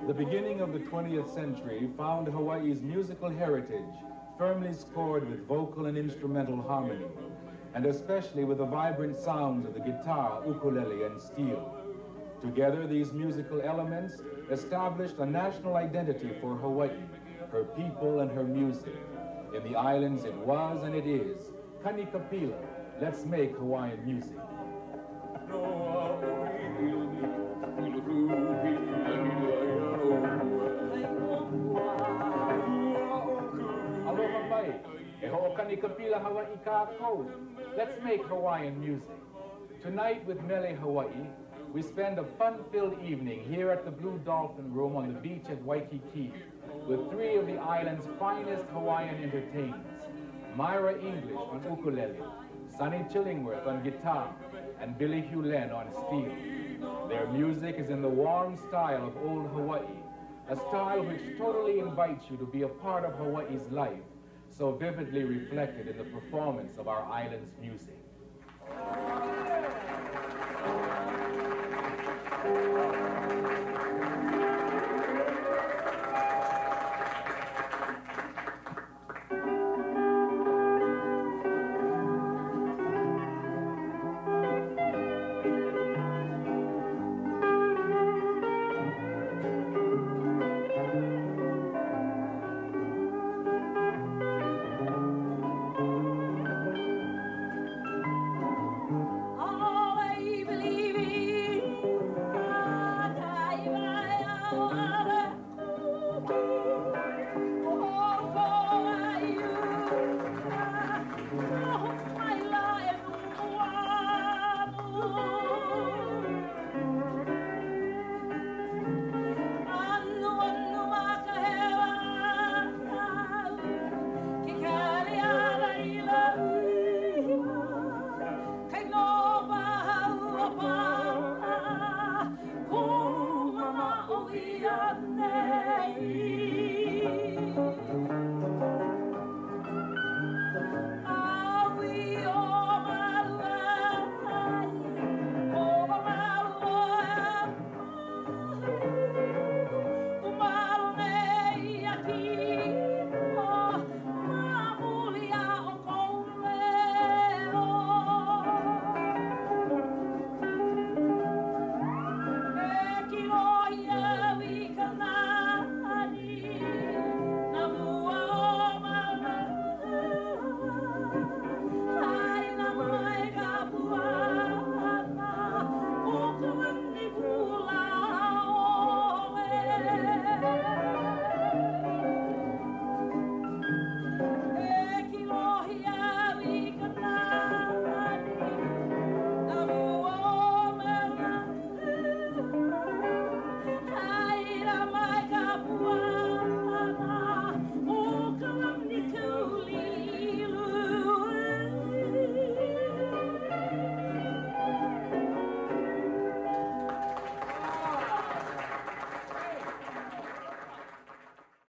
The beginning of the 20th century found Hawaii's musical heritage firmly scored with vocal and instrumental harmony, and especially with the vibrant sounds of the guitar, ukulele, and steel. Together, these musical elements established a national identity for Hawaii, her people and her music. In the islands it was and it is. Kanikapila, let's make Hawaiian music. Aloha pai, e ho'o kanikapila Hawaii ka kou. Let's make Hawaiian music. Tonight with Mele Hawaii, we spend a fun-filled evening here at the Blue Dolphin Room on the beach at Waikiki with three of the island's finest Hawaiian entertainers. Myra English on ukulele, Sonny Chillingworth on guitar, and Billy Hulen on steel. Their music is in the warm style of old Hawaii, a style which totally invites you to be a part of Hawaii's life, so vividly reflected in the performance of our island's music.